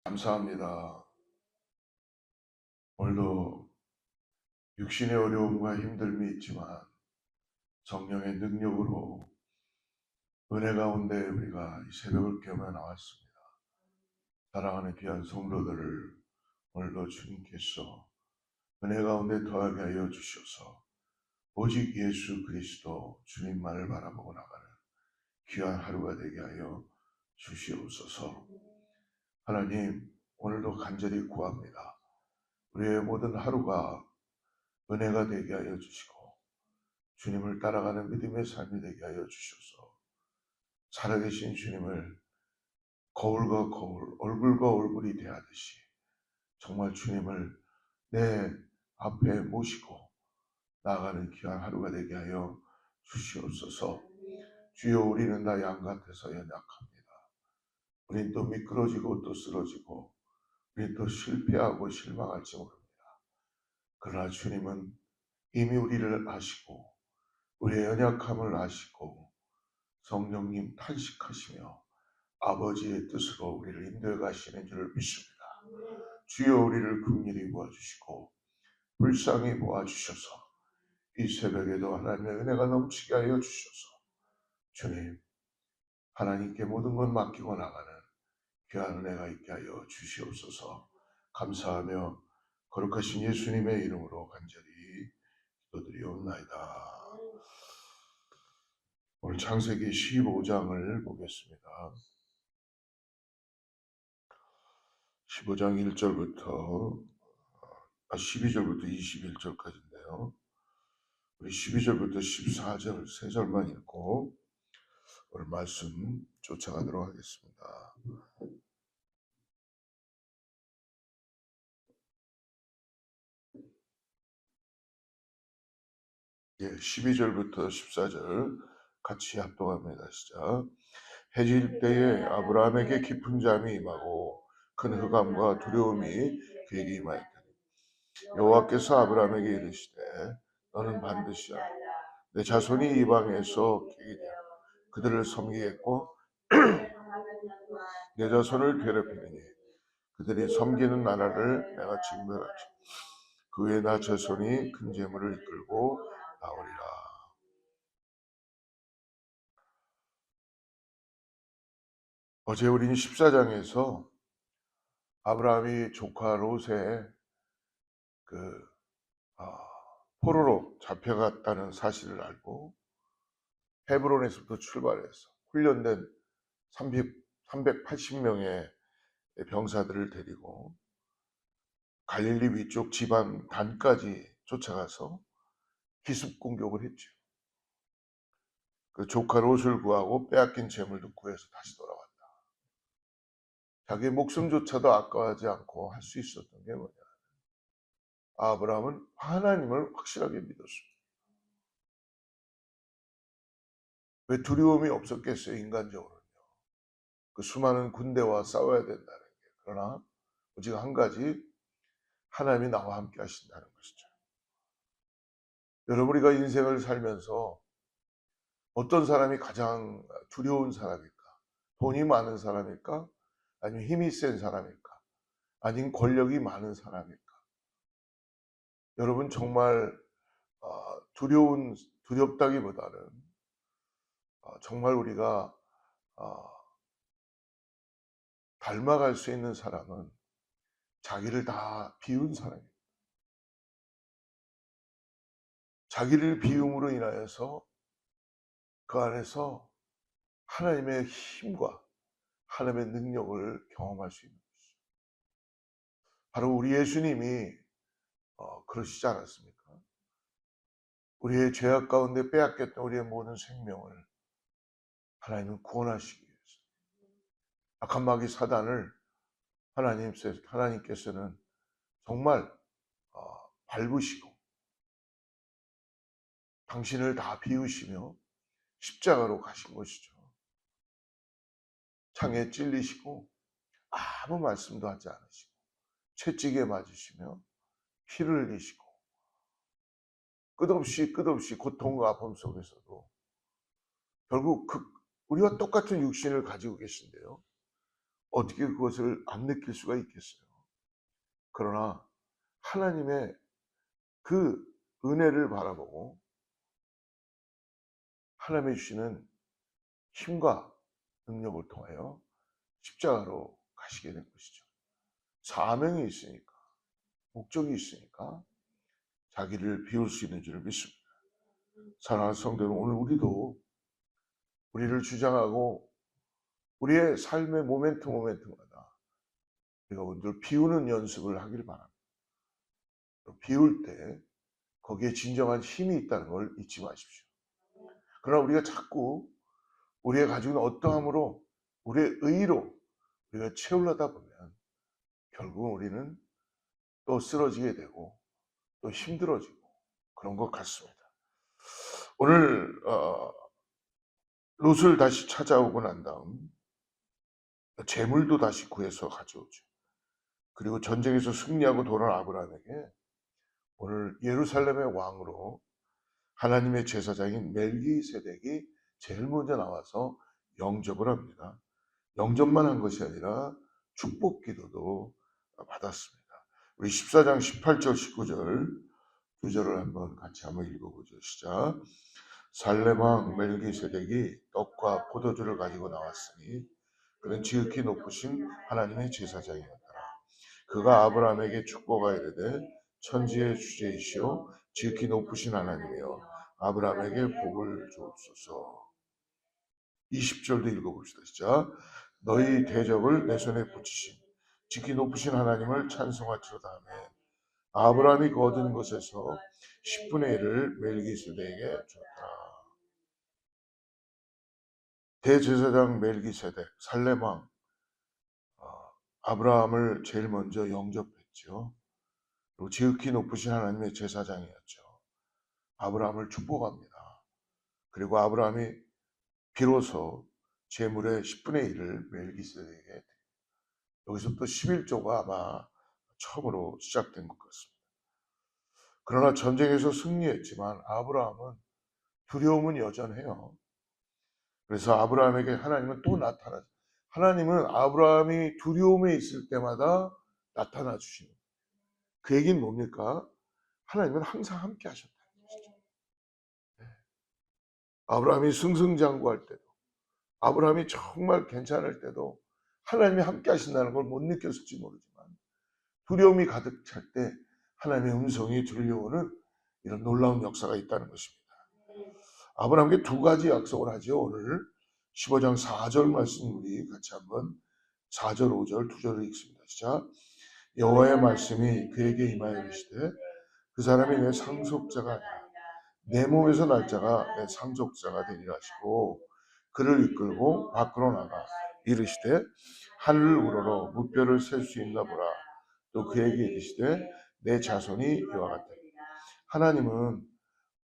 감사합니다. 오늘도 육신의 어려움과 힘듦이 있지만 성령의 능력으로 은혜 가운데 우리가 이 새벽을 깨며 나왔습니다. 사랑하는 귀한 성도들을 오늘도 주님께서 은혜 가운데 더하게 하여 주셔서 오직 예수 그리스도 주님만을 바라보고 나가는 귀한 하루가 되게 하여 주시옵소서. 하나님, 오늘도 간절히 구합니다. 우리의 모든 하루가 은혜가 되게 하여 주시고 주님을 따라가는 믿음의 삶이 되게 하여 주셔서 살아계신 주님을 거울과 거울, 얼굴과 얼굴이 대하듯이 정말 주님을 내 앞에 모시고 나아가는 귀한 하루가 되게 하여 주시옵소서. 주여, 우리는 다 양 같아서 연약합니다. 우린 또 미끄러지고 또 쓰러지고 우린 또 실패하고 실망할지 모릅니다. 그러나 주님은 이미 우리를 아시고 우리의 연약함을 아시고 성령님 탄식하시며 아버지의 뜻으로 우리를 인도해 가시는 줄을 믿습니다. 주여, 우리를 긍휼히 보아주시고 불쌍히 보아주셔서 이 새벽에도 하나님의 은혜가 넘치게 하여 주셔서 주님, 하나님께 모든 것 맡기고 나가는 귀한 은혜가 있게 하여 주시옵소서. 감사하며 거룩하신 예수님의 이름으로 간절히 기도드리옵나이다. 오늘 창세기 15장을 보겠습니다. 15장 1절부터 12절부터 21절까지인데요. 우리 12절부터 14절 3절만 읽고 오늘 말씀 쫓아가도록 하겠습니다. 예, 12절부터 14절 같이 합독합니다. 시작. 해질 때에 아브라함에게 깊은 잠이 임하고 큰 흑암과 두려움이 그에게 임하였더니 여호와께서 아브라함에게 이르시되 너는 반드시 내 자손이 이방에서 계기되어 그들을 섬기겠고 내 자손을 괴롭히느니 그들이 섬기는 나라를 내가 징벌하지. 그 후에 나 자손이 큰 재물을 이끌고 나오리라. 어제 우리는 14장에서 아브라함이 조카 롯의 그 포로로 잡혀갔다는 사실을 알고 헤브론에서부터 출발해서 훈련된 380명의 병사들을 데리고 갈릴리 위쪽 지방 단까지 쫓아가서 기습 공격을 했죠. 그 조카 롯을 구하고 빼앗긴 재물도 구해서 다시 돌아왔다. 자기의 목숨조차도 아까워하지 않고 할 수 있었던 게 뭐냐? 아브라함은 하나님을 확실하게 믿었습니다. 왜 두려움이 없었겠어요? 인간적으로는요. 그 수많은 군대와 싸워야 된다는 게. 그러나 오직 한 가지, 하나님이 나와 함께 하신다는 것이죠. 여러분, 우리가 인생을 살면서 어떤 사람이 가장 두려운 사람일까? 돈이 많은 사람일까? 아니면 힘이 센 사람일까? 아니면 권력이 많은 사람일까? 여러분, 정말 두렵다기보다는 정말 우리가 닮아갈 수 있는 사람은 자기를 다 비운 사람입니다. 자기를 비움으로 인하여서 그 안에서 하나님의 힘과 하나님의 능력을 경험할 수 있는 것이죠. 바로 우리 예수님이 그러시지 않았습니까? 우리의 죄악 가운데 빼앗겼던 우리의 모든 생명을 하나님은 구원하시기 위해서 악한 마귀 사단을 하나님께서는 정말 밟으시고 당신을 다 비우시며 십자가로 가신 것이죠. 창에 찔리시고 아무 말씀도 하지 않으시고 채찍에 맞으시며 피를 흘리시고 끝없이 고통과 아픔 속에서도 결국 우리와 똑같은 육신을 가지고 계신데요. 어떻게 그것을 안 느낄 수가 있겠어요. 그러나 하나님의 그 은혜를 바라보고 하나님이 주시는 힘과 능력을 통하여 십자가로 가시게 된 것이죠. 사명이 있으니까, 목적이 있으니까 자기를 비울 수 있는 줄을 믿습니다. 사랑하는 성도는 오늘 우리도 우리를 주장하고 우리의 삶의 모멘트마다 우리가 오늘 비우는 연습을 하길 바랍니다. 비울 때 거기에 진정한 힘이 있다는 걸 잊지 마십시오. 그러나 우리가 자꾸 우리가 가지고 있는 어떠함으로 우리의 의로 우리가 채우려다 보면 결국은 우리는 또 쓰러지게 되고 또 힘들어지고 그런 것 같습니다. 오늘 롯을 다시 찾아오고 난 다음 재물도 다시 구해서 가져오죠. 그리고 전쟁에서 승리하고 돌아온 아브라함에게 오늘 예루살렘의 왕으로 하나님의 제사장인 멜기세덱이 제일 먼저 나와서 영접을 합니다. 영접만 한 것이 아니라 축복 기도도 받았습니다. 우리 14장 18절 19절 두 절을 같이 한번 읽어보죠. 시작. 살렘 왕 멜기세덱이 떡과 포도주를 가지고 나왔으니 그는 지극히 높으신 하나님의 제사장이었더라. 그가 아브라함에게 축복하여 이르되 천지의 주제이시오 지극히 높으신 하나님이여 아브라함에게 복을 주옵소서. 20절도 읽어봅시다. 시작. 너희 대적을 내 손에 붙이신 지극히 높으신 하나님을 찬송할지로다 하며 아브라함이 그 얻은 것에서 10분의 1을 멜기세덱에게 줬다. 대제사장 멜기세덱 살렘 왕 아브라함을 제일 먼저 영접했죠. 그리고 지극히 높으신 하나님의 제사장이었죠. 아브라함을 축복합니다. 그리고 아브라함이 비로소 재물의 10분의 1을 멜기세덱에게 여기서 또 11조가 아마 처음으로 시작된 것 같습니다. 그러나 전쟁에서 승리했지만 아브라함은 두려움은 여전해요. 그래서 아브라함에게 하나님은 또 나타나죠. 하나님은 아브라함이 두려움에 있을 때마다 나타나 주시는 거예요. 그 얘기는 뭡니까? 하나님은 항상 함께 하셨다는 것이죠. 아브라함이 승승장구할 때도 아브라함이 정말 괜찮을 때도 하나님이 함께 하신다는 걸 못 느꼈을지 모르지만 두려움이 가득 찰 때 하나님의 음성이 들려오는 이런 놀라운 역사가 있다는 것입니다. 아브라함에게 두 가지 약속을 하죠. 오늘 15장 4절 말씀 우리 같이 한번 4절 5절 두 절을 읽습니다. 시작. 여호와의 말씀이 그에게 임하여 이르시되 그 사람이 내 상속자가 아니라 내 몸에서 날 자가 내 상속자가 되리라 하시고 그를 이끌고 밖으로 나가 이르시되 하늘을 우러러 무뼈를 셀 수 있나 보라. 또 그에게 이르시되 내 자손이 이와 같으리라. 하나님은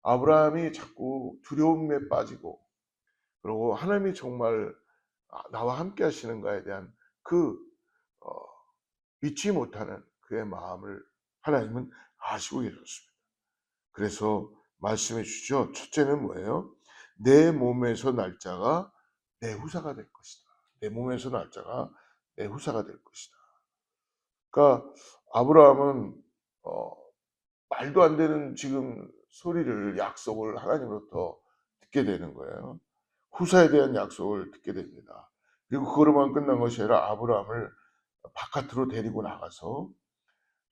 아브라함이 자꾸 두려움에 빠지고 그리고 하나님이 정말 나와 함께 하시는가에 대한 그 믿지 못하는 그의 마음을 하나님은 아시고 계셨습니다. 그래서 말씀해 주시죠. 첫째는 뭐예요? 내 몸에서 날짜가 내 후사가 될 것이다. 내 몸에서 날짜가 내 후사가 될 것이다. 그러니까 아브라함은 말도 안 되는 지금 소리를 약속을 하나님으로부터 듣게 되는 거예요. 후사에 대한 약속을 듣게 됩니다. 그리고 그거로만 끝난 것이 아니라 아브라함을 바깥으로 데리고 나가서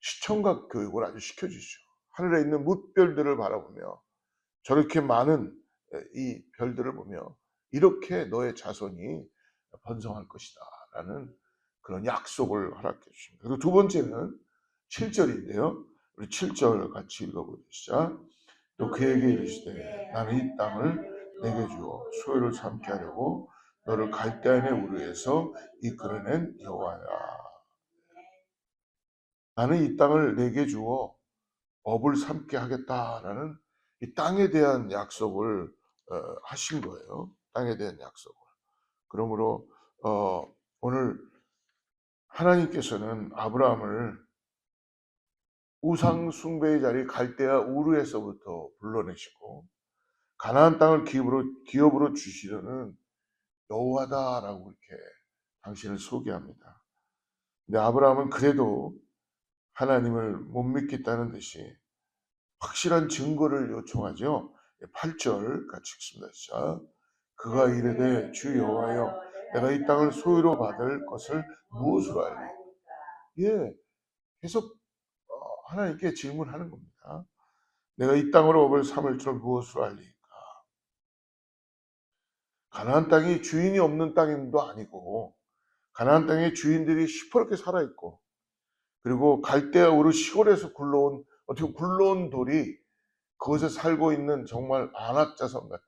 시청각 교육을 아주 시켜주시죠. 하늘에 있는 뭇별들을 바라보며 저렇게 많은 이 별들을 보며 이렇게 너의 자손이 번성할 것이다 라는 그런 약속을 허락해 주십니다. 그리고 두 번째는 7절인데요. 우리 7절 같이 읽어보시죠. 또 그에게 이르시되 나는 이 땅을 내게 주어 소유를 삼게 하려고 너를 갈대아인의 우르에서 이끌어낸 여호와야. 나는 이 땅을 내게 주어 업을 삼게 하겠다라는 이 땅에 대한 약속을 하신 거예요. 땅에 대한 약속을. 그러므로 오늘 하나님께서는 아브라함을 우상 숭배의 자리 갈대아 우르에서부터 불러내시고 가나안 땅을 기업으로 주시려는 여호와다라고 이렇게 당신을 소개합니다. 근데 아브라함은 그래도 하나님을 못 믿겠다는 듯이 확실한 증거를 요청하죠. 8절 같이 읽습니다. 자, 그가 이르되 주 여호와여 내가 이 땅을 소유로 받을 것을 무엇으로 알리? 예, 계속 하나님께 질문하는 겁니다. 내가 이 땅으로 업을 삼을 줄 무엇으로 알리까? 가나안 땅이 주인이 없는 땅도 아니고 가나안 땅에 주인들이 시퍼렇게 살아있고 그리고 갈대아 우르 시골에서 굴러온 어떻게 굴러온 돌이 그곳에 살고 있는 정말 안악자성 같은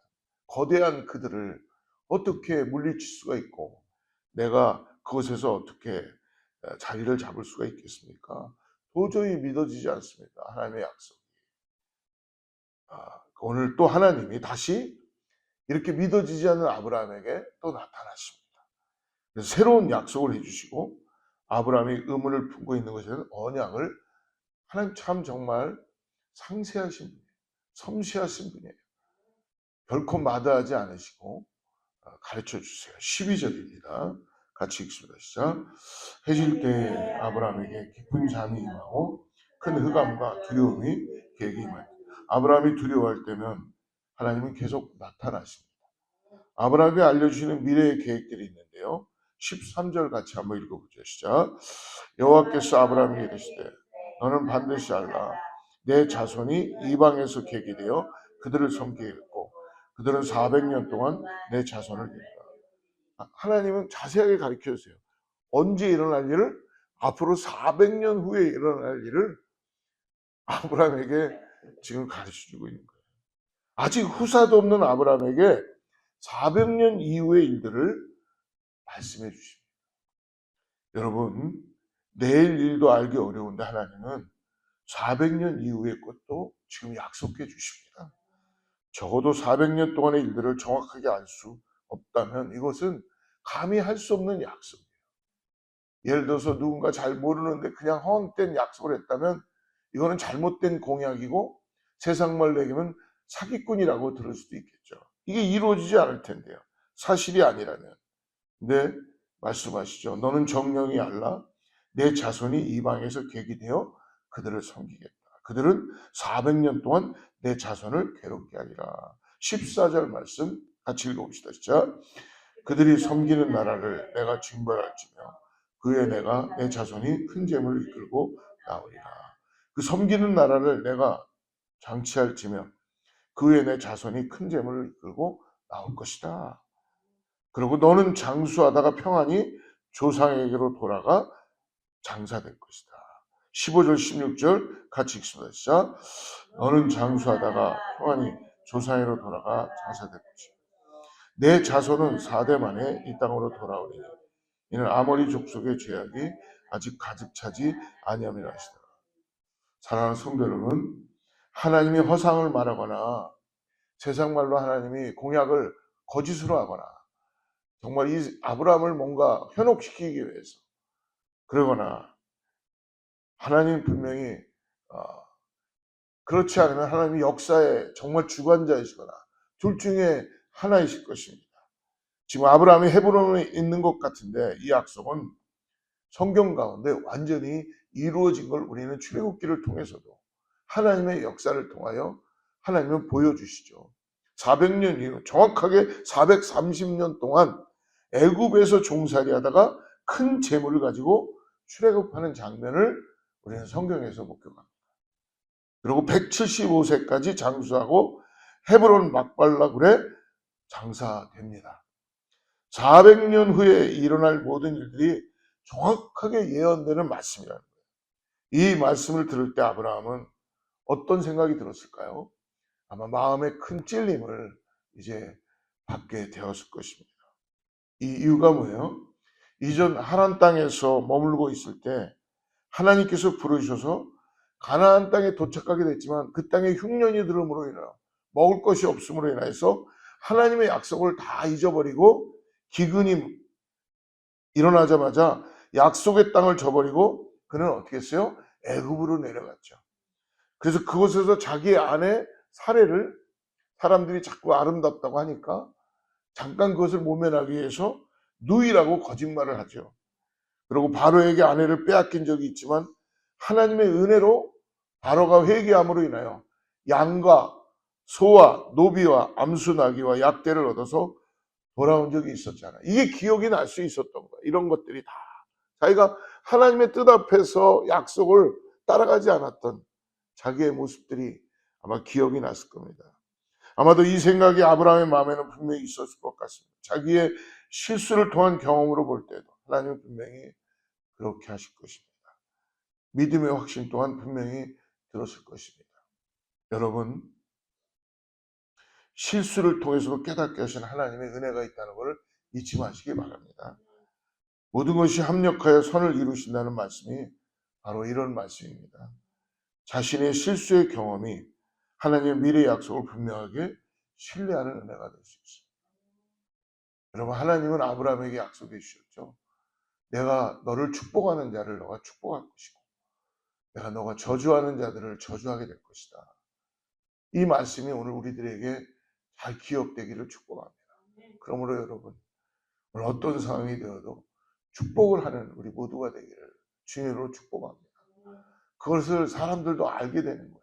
거대한 그들을 어떻게 물리칠 수가 있고 내가 그곳에서 어떻게 자리를 잡을 수가 있겠습니까? 도저히 믿어지지 않습니다. 하나님의 약속. 오늘 또 하나님이 다시 이렇게 믿어지지 않는 아브라함에게 또 나타나십니다. 그래서 새로운 약속을 해주시고 아브라함이 의문을 품고 있는 것에는 언약을 하나님 참 정말 상세하신 분이에요. 섬세하신 분이에요. 결코 마다하지 않으시고 가르쳐 주세요. 12절입니다. 같이 읽습니다. 시작. 해질 때 아브라함에게 깊은 잠이 임하고 큰 흑암과 두려움이 그에게 임하니 아브라함이 두려워할 때면 하나님은 계속 나타나십니다. 아브라함이 알려주시는 미래의 계획들이 있는데요. 13절 같이 한번 읽어보죠. 시작. 여호와께서 아브라함에게 이르시되 너는 반드시 알라 내 자손이 이방에서 계기되어 그들을 섬기겠고 그들은 400년 동안 내 자손을 기르리라. 하나님은 자세하게 가르쳐 주세요. 언제 일어날 일을? 앞으로 400년 후에 일어날 일을 아브라함에게 지금 가르쳐 주고 있는 거예요. 아직 후사도 없는 아브라함에게 400년 이후의 일들을 말씀해 주십니다. 여러분, 내일 일도 알기 어려운데 하나님은 400년 이후의 것도 지금 약속해 주십니다. 적어도 400년 동안의 일들을 정확하게 알 수 없다면 이것은 감히 할 수 없는 약속이에요. 예를 들어서 누군가 잘 모르는데 그냥 헛된 약속을 했다면 이거는 잘못된 공약이고 세상 말로 얘기하면 사기꾼이라고 들을 수도 있겠죠. 이게 이루어지지 않을 텐데요. 사실이 아니라면. 근데 말씀하시죠. 너는 정령이 알라. 내 자손이 이방에서 계기되어 그들을 섬기겠다. 그들은 400년 동안 내 자손을 괴롭게 하리라. 14절 말씀 같이 읽어봅시다. 진짜. 그들이 섬기는 나라를 내가 징벌할지며 그에 내가 내 자손이 큰 재물을 이끌고 나오리라. 그 섬기는 나라를 내가 장치할지며 그에 내 자손이 큰 재물을 이끌고 나올 것이다. 그리고 너는 장수하다가 평안히 조상에게로 돌아가 장사될 것이다. 15절 16절 같이 읽습니다. 시작. 너는 장수하다가 평안히 조상에게로 돌아가 장사될 것이다. 내 자손은 4대 만에 이 땅으로 돌아오리니 이는 아모리 족속의 죄악이 아직 가득 차지 아니함이라 하시더라. 사랑하는 성도 여러분, 하나님이 허상을 말하거나 세상 말로 하나님이 공약을 거짓으로 하거나 정말 이 아브라함을 뭔가 현혹시키기 위해서 그러거나 하나님 분명히 그렇지 않으면 하나님이 역사의 정말 주관자이시거나 둘 중에 하나이실 것입니다. 지금 아브라함이 헤브론에 있는 것 같은데 이 약속은 성경 가운데 완전히 이루어진 걸 우리는 출애굽기를 통해서도 하나님의 역사를 통하여 하나님은 보여주시죠. 400년 이후 정확하게 430년 동안 애굽에서 종살이 하다가 큰 재물을 가지고 출애굽하는 장면을 우리는 성경에서 목격합니다. 그리고 175세까지 장수하고 헤브론 막발라굴에 장사됩니다. 400년 후에 일어날 모든 일들이 정확하게 예언되는 말씀이라는 거예요. 이 말씀을 들을 때 아브라함은 어떤 생각이 들었을까요? 아마 마음의 큰 찔림을 이제 받게 되었을 것입니다. 이 이유가 뭐예요? 이전 하란 땅에서 머물고 있을 때 하나님께서 부르셔서 가나안 땅에 도착하게 됐지만 그 땅에 흉년이 들음으로 인하여 먹을 것이 없음으로 인하여서 하나님의 약속을 다 잊어버리고 기근이 일어나자마자 약속의 땅을 저버리고 그는 어떻게 했어요? 애굽으로 내려갔죠. 그래서 그곳에서 자기의 아내 사례를 사람들이 자꾸 아름답다고 하니까 잠깐 그것을 모면하기 위해서 누이라고 거짓말을 하죠. 그리고 바로에게 아내를 빼앗긴 적이 있지만 하나님의 은혜로 바로가 회개함으로 인하여 양과 소와 노비와 암수 나귀와 약대를 얻어서 돌아온 적이 있었잖아요. 이게 기억이 날 수 있었던 거예요. 이런 것들이 다 자기가 하나님의 뜻 앞에서 약속을 따라가지 않았던 자기의 모습들이 아마 기억이 났을 겁니다. 아마도 이 생각이 아브라함의 마음에는 분명히 있었을 것 같습니다. 자기의 실수를 통한 경험으로 볼 때도 하나님은 분명히 그렇게 하실 것입니다. 믿음의 확신 또한 분명히 들었을 것입니다. 여러분, 실수를 통해서도 깨닫게 하신 하나님의 은혜가 있다는 것을 잊지 마시기 바랍니다. 모든 것이 합력하여 선을 이루신다는 말씀이 바로 이런 말씀입니다. 자신의 실수의 경험이 하나님의 미래의 약속을 분명하게 신뢰하는 은혜가 될 수 있습니다. 여러분, 하나님은 아브라함에게 약속해 주셨죠. 내가 너를 축복하는 자를 너가 축복할 것이고 내가 너가 저주하는 자들을 저주하게 될 것이다. 이 말씀이 오늘 우리들에게 잘 기억되기를 축복합니다. 그러므로 여러분, 오늘 어떤 상황이 되어도 축복을 하는 우리 모두가 되기를 주님으로 축복합니다. 그것을 사람들도 알게 되는 거예요.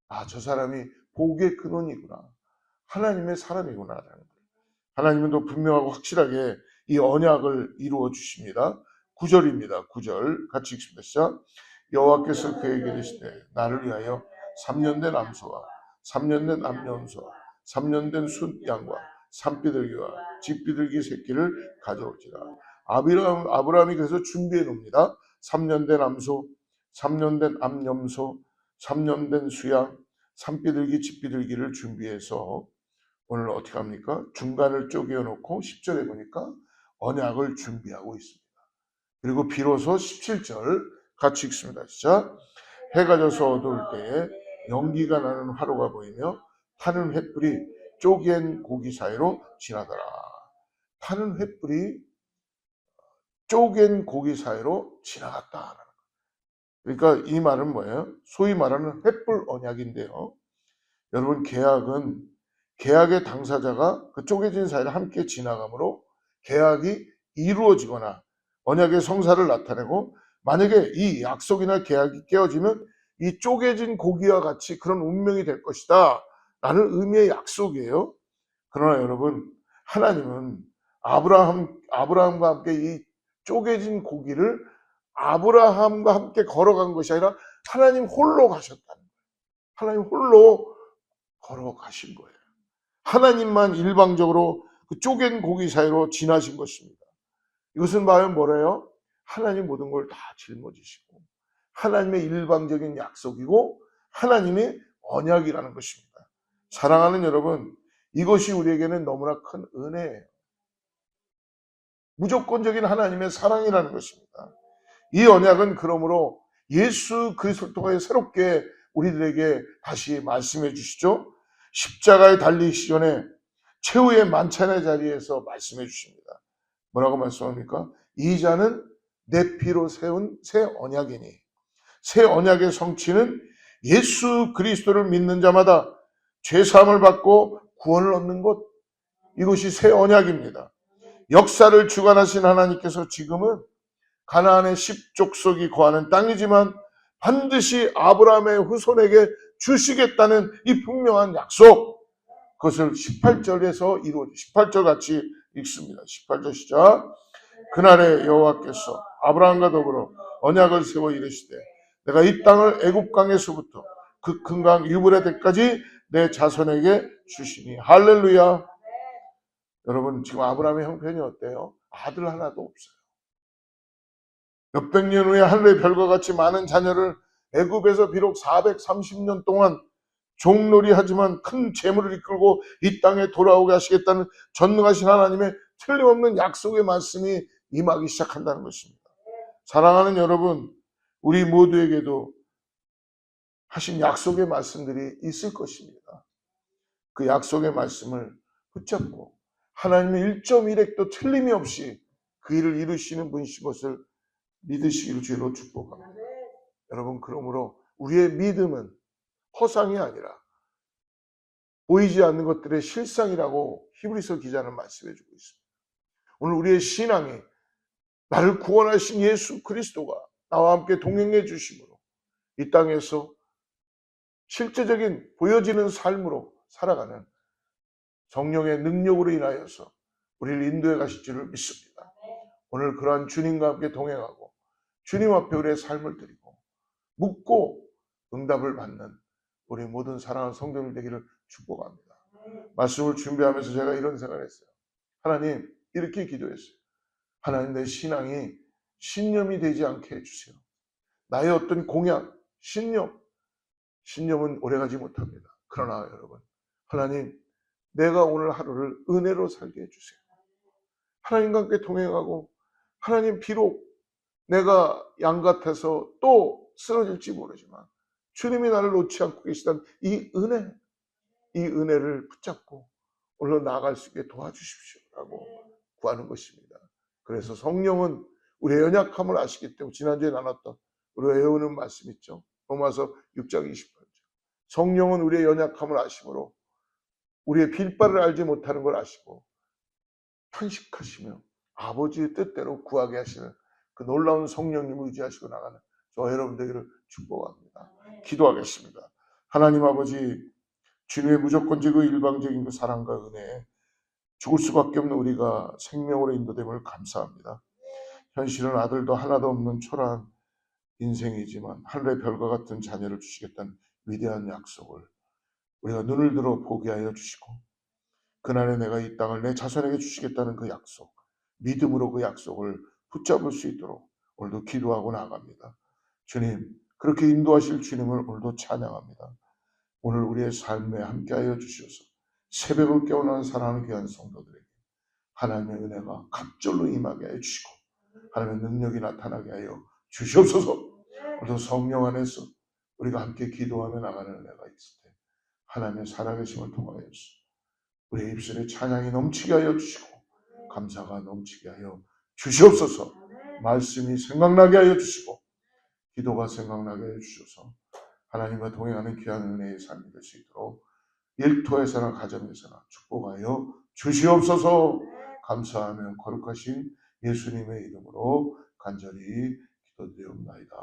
아, 저 사람이 복의 근원이구나. 하나님의 사람이구나라는 거예요. 하나님은 또 분명하고 확실하게 이 언약을 이루어 주십니다. 9절입니다. 9절 같이 읽습니다. 시작. 여호와께서 그에게 이르시되 나를 위하여 3년 된 암소와 3년 된 암염소와 3년 된 순양과 산비둘기와 집비둘기 새끼를 가져올지라. 아브라함이 그래서 준비해 놓습니다. 3년 된 암소, 3년 된 암염소, 3년 된 수양, 산비둘기, 집비둘기를 준비해서 오늘 어떻게 합니까? 중간을 쪼개어 놓고 10절에 보니까 언약을 준비하고 있습니다. 그리고 비로소 17절 같이 읽습니다. 시작. 해가 져서 어두울 때에 연기가 나는 화로가 보이며 타는 횃불이 쪼갠 고기 사이로 지나더라. 타는 횃불이 쪼갠 고기 사이로 지나갔다. 그러니까 이 말은 뭐예요? 소위 말하는 횃불 언약인데요. 여러분, 계약의 당사자가 그 쪼개진 사이를 함께 지나가므로 계약이 이루어지거나 언약의 성사를 나타내고, 만약에 이 약속이나 계약이 깨어지면 이 쪼개진 고기와 같이 그런 운명이 될 것이다 라는 의미의 약속이에요. 그러나 여러분, 하나님은 아브라함과 함께 이 쪼개진 고기를 아브라함과 함께 걸어간 것이 아니라 하나님 홀로 가셨다는 거예요. 하나님 홀로 걸어가신 거예요. 하나님만 일방적으로 그 쪼갠 고기 사이로 지나신 것입니다. 이것은 과연 뭐래요? 하나님 모든 걸 다 짊어지시고 하나님의 일방적인 약속이고 하나님의 언약이라는 것입니다. 사랑하는 여러분, 이것이 우리에게는 너무나 큰 은혜예요. 무조건적인 하나님의 사랑이라는 것입니다. 이 언약은 그러므로 예수 그리스도를 통해 새롭게 우리들에게 다시 말씀해 주시죠. 십자가에 달리시기 전에 최후의 만찬의 자리에서 말씀해 주십니다. 뭐라고 말씀합니까? 이 자는 내 피로 세운 새 언약이니, 새 언약의 성취는 예수 그리스도를 믿는 자마다 죄사함을 받고 구원을 얻는 것, 이것이 새 언약입니다. 역사를 주관하신 하나님께서 지금은 가나안의 10족속이 거하는 땅이지만 반드시 아브라함의 후손에게 주시겠다는 이 분명한 약속, 그것을 18절에서 이루어져 18절 같이 읽습니다. 18절 시작. 그날에 여호와께서 아브라함과 더불어 언약을 세워 이르시되 내가 이 땅을 애굽 강에서부터 그 큰 강 유브라데까지 내 자손에게 주시니. 할렐루야. 여러분, 지금 아브라함의 형편이 어때요? 아들 하나도 없어요. 몇백 년 후에 하늘의 별과 같이 많은 자녀를 애굽에서 비록 430년 동안 종놀이 하지만 큰 재물을 이끌고 이 땅에 돌아오게 하시겠다는 전능하신 하나님의 틀림없는 약속의 말씀이 임하기 시작한다는 것입니다. 사랑하는 여러분, 우리 모두에게도 하신 약속의 말씀들이 있을 것입니다. 그 약속의 말씀을 붙잡고 하나님의 1.1핵도 틀림이 없이 그 일을 이루시는 분이신 것을 믿으시기를 주로 축복합니다. 여러분, 그러므로 우리의 믿음은 허상이 아니라 보이지 않는 것들의 실상이라고 히브리서 기자는 말씀해 주고 있습니다. 오늘 우리의 신앙이 나를 구원하신 예수 그리스도가 나와 함께 동행해 주심으로 이 땅에서 실제적인 보여지는 삶으로 살아가는 성령의 능력으로 인하여서 우리를 인도해 가실 줄을 믿습니다. 오늘 그러한 주님과 함께 동행하고 주님 앞에 우리의 삶을 드리고 묻고 응답을 받는 우리 모든 사랑하는 성도들 되기를 축복합니다. 말씀을 준비하면서 제가 이런 생각을 했어요. 하나님, 이렇게 기도했어요. 하나님, 내 신앙이 신념이 되지 않게 해주세요. 나의 어떤 공약, 신념은 오래가지 못합니다. 그러나 여러분, 하나님, 내가 오늘 하루를 은혜로 살게 해주세요. 하나님과 함께 동행하고 하나님, 비록 내가 양 같아서 또 쓰러질지 모르지만 주님이 나를 놓지 않고 계시던 이 은혜를 붙잡고 오늘 나아갈 수 있게 도와주십시오라고 구하는 것입니다. 그래서 성령은 우리의 연약함을 아시기 때문에 지난주에 나눴던 우리가 외우는 말씀 있죠. 로마서 6장 28절. 성령은 우리의 연약함을 아심으로 우리의 빌바를 알지 못하는 걸 아시고 탄식하시며 아버지의 뜻대로 구하게 하시는 그 놀라운 성령님을 의지하시고 나가는 저 여러분 되기를 축복합니다. 기도하겠습니다. 하나님 아버지, 주님의 무조건적이고 일방적인 그 사랑과 은혜에 죽을 수밖에 없는 우리가 생명으로 인도됨을 감사합니다. 현실은 아들도 하나도 없는 초라한 인생이지만 하늘의 별과 같은 자녀를 주시겠다는 위대한 약속을 우리가 눈을 들어 보게 하여 주시고 그날에 내가 이 땅을 내 자손에게 주시겠다는 그 약속, 믿음으로 그 약속을 붙잡을 수 있도록 오늘도 기도하고 나갑니다. 주님, 그렇게 인도하실 주님을 오늘도 찬양합니다. 오늘 우리의 삶에 함께하여 주셔서 새벽을 깨어나는 사랑하는 귀한 성도들에게 하나님의 은혜가 갑절로 임하게 하여 주시고 하나님의 능력이 나타나게 하여 주시옵소서. 오늘도 성령 안에서 우리가 함께 기도하며 나가는 은혜가 있을 때 하나님의 살아계심을 통하여서 우리의 입술에 찬양이 넘치게 하여 주시고 감사가 넘치게 하여 주시옵소서. 말씀이 생각나게 하여 주시고 기도가 생각나게 하여 주셔서 하나님과 동행하는 귀한 은혜의 삶이 될 수 있도록 일터에서나 가정에서나 축복하여 주시옵소서. 감사하며 거룩하신 예수님의 이름으로 간절히 기도드리옵나이다.